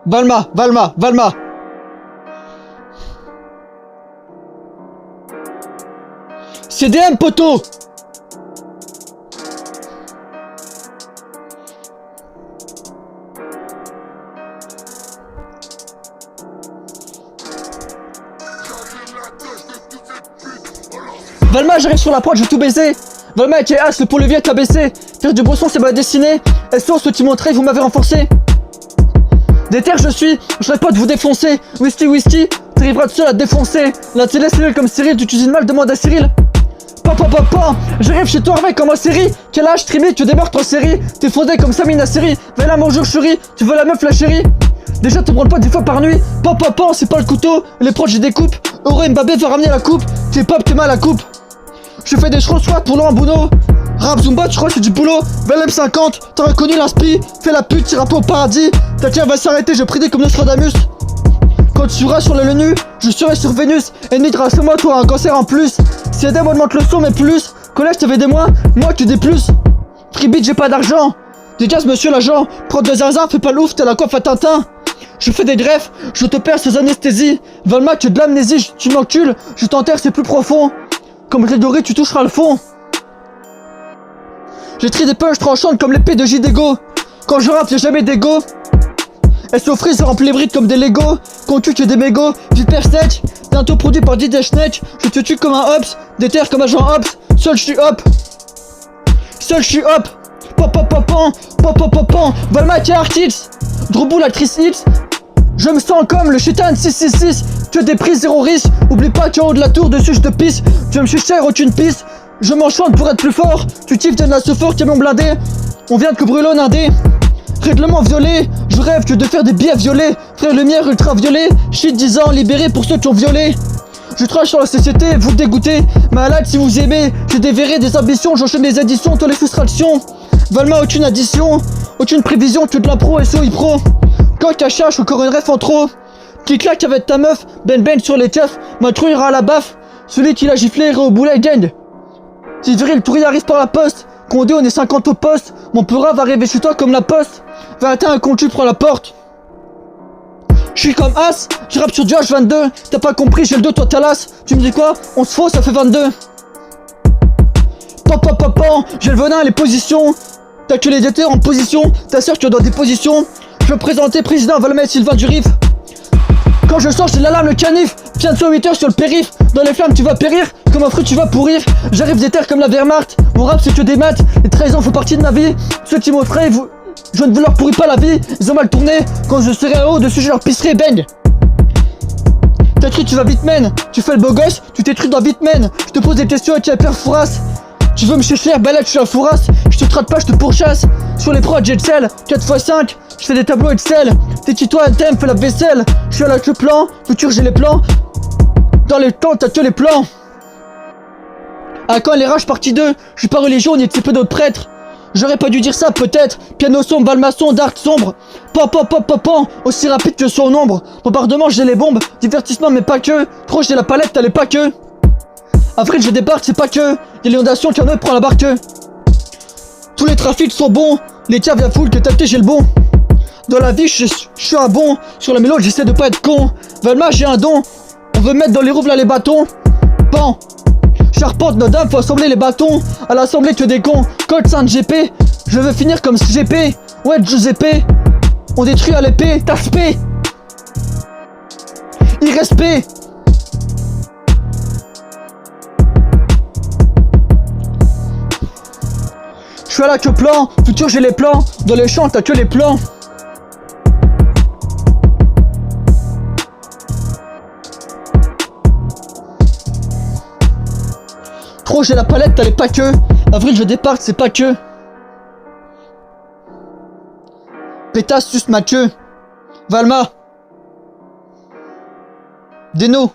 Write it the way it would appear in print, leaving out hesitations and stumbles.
Valma, Valma, Valma. CDM, poteau. Valma, j'arrive sur la pointe, je vais tout baiser. Valma avec les as, le pont-levier t'a baissé. Faire du bresson, c'est ma destinée. SO, ce qui montrait, vous m'avez renforcé. Déter, je répète, vous défoncer. Whisky, t'arriveras tout seul à te défoncer. La télé, c'est comme Cyril, tu cuisines mal, demande à Cyril. Papa, j'arrive chez toi avec comme en série. Quel âge, trimé, tu démarres en série. T'es fondé comme Samina série. Va là, bonjour chérie, tu veux la meuf, la chérie. Déjà, te branle pas 10 fois par nuit. Papa, c'est pas le couteau. Les proches, j'ai des coupes. Euro Mbappé va ramener la coupe. T'es pop, t'es mal à la coupe. Je fais des chevaux soit pour Laurent Bounot. Rap Zumba, tu crois que c'est du boulot. Velem 50, t'as reconnu l'inspi. Fais la pute, t'iras pas au paradis. Ta tienne va s'arrêter, je prie comme Nostradamus. Quand tu seras sur le nu, je serai sur Vénus. Ennemi grâce à moi, tu auras un cancer en plus. Si Adam augmente le son, mais plus. Collège, t'avais des mois, moi tu dis plus. Freebit, j'ai pas d'argent. Dégage, monsieur l'agent. Prends de zinzin, fais pas l'ouf, t'as la coiffe à Tintin. Je fais des greffes, je te perds sans anesthésie. Valma, tu as de l'amnésie, tu m'encules. Je t'enterre, c'est plus profond. Comme Grégory, tu toucheras le fond. J'ai trié des punches tranchantes comme l'épée de Jidego. Quand je rappe, y'a jamais d'ego. SO Freeze remplit les brides comme des Lego. Quand tu des mégots, Viper Snatch. Bientôt produit par DJ Snatch. Je te tue comme un Hobbs, déterre comme agent Hobbs. Seul je suis hop. Pop. Valma qui est artiste. Drobou l'actrice X. Je me sens comme le Chitan 666. Tu as des prises, zéro risque. Oublie pas qu'en haut de la tour, dessus je te pisse. Tu me suis cher, aucune piste. Je m'enchante pour être plus fort. Tu kiffes de la fort, qui est mon blindé. On vient de brûler un indé. Règlement violé. Je rêve que de faire des billets violets. Frère lumière ultraviolet. Shit 10 ans, libéré pour ceux qui ont violé. Je trache sur la société, vous dégoûtez. Malade si vous aimez. J'ai déverré des ambitions, j'enchaîne des additions, toi les frustrations. Valma, aucune addition. Aucune prévision, que de la pro, SO, pro. Quand tu cherches, encore une ref en trop. Qui claque avec ta meuf, ben sur les keufs. Ma trou ira à la baffe. Celui qui l'a giflé ira au boulet gang. Si viril, tout arrive par la poste. Condé, on est 50 au poste. Mon pura va arriver chez toi comme la poste. Va atteindre un compte, tu prends la porte. Je suis comme As, je rappe sur du H22. T'as pas compris, j'ai le dos, toi t'as l'as. Tu me dis quoi? On se faut, ça fait 22. Pop, j'ai le venin, les positions. T'as que les déters en position. Ta soeur, tu dois des positions. Je veux présenter président Valmet Sylvain du Rif. Quand je sors, j'ai l'alarme, le canif. Bientôt 8h sur le périph. Dans les flammes, tu vas périr. Comme un fruit, tu vas pourrir. J'arrive des terres comme la Wehrmacht. Mon rap, c'est que des maths. Les 13 ans font partie de ma vie. Ceux qui m'offraient, je ne leur pourris pas la vie. Ils ont mal tourné. Quand je serai en haut, dessus, je leur pisserai. Bang. T'as cru, tu vas vite, man. Tu fais le beau gosse, tu t'es dans Bitman. Je te pose des questions et tu as peur fourrasse. Tu veux me chercher, bah là, tu suis la fourrasse. Je te traite pas, je te pourchasse. Sur les prods, j'ai le sel. 4x5, je fais des tableaux Excel. T'es toi, un thème, fais la vaisselle. Je suis avec le plan, futur, j'ai les plans. Dans les temps, t'as que les plans. À quand les rages partie 2? Je suis pas religieux, on est de peu d'autres prêtres. J'aurais pas dû dire ça, peut-être. Piano sombre, balmaçon, dark sombre. Pan, aussi rapide que son ombre. Bombardement, j'ai les bombes. Divertissement, mais pas que. Trop, j'ai la palette, t'as les pas que. Avril, je débarque, c'est pas que. Y'a l'inondation, Tiano prend la barque. Tous les trafics sont bons. Les tiens viennent full, que t'as j'ai le bon. Dans la vie, je suis un bon. Sur la mélodie, j'essaie de pas être con. Valma, j'ai un don. On veut mettre dans les roues là les bâtons. Pan. Charpente, nos dames, faut assembler les bâtons. À l'assemblée, tu es des cons. Code Saint GP. Je veux finir comme GP. Ouais, Giuseppe. On détruit à l'épée. Taspé. Irrespect. Je suis à la queue plan. Futur, j'ai les plans. Dans les champs, t'as que les plans. Trop, j'ai la palette, t'as les pas que. Avril, je débarque, c'est pas que. Pétasse, suce ma queue. Valma. Deno.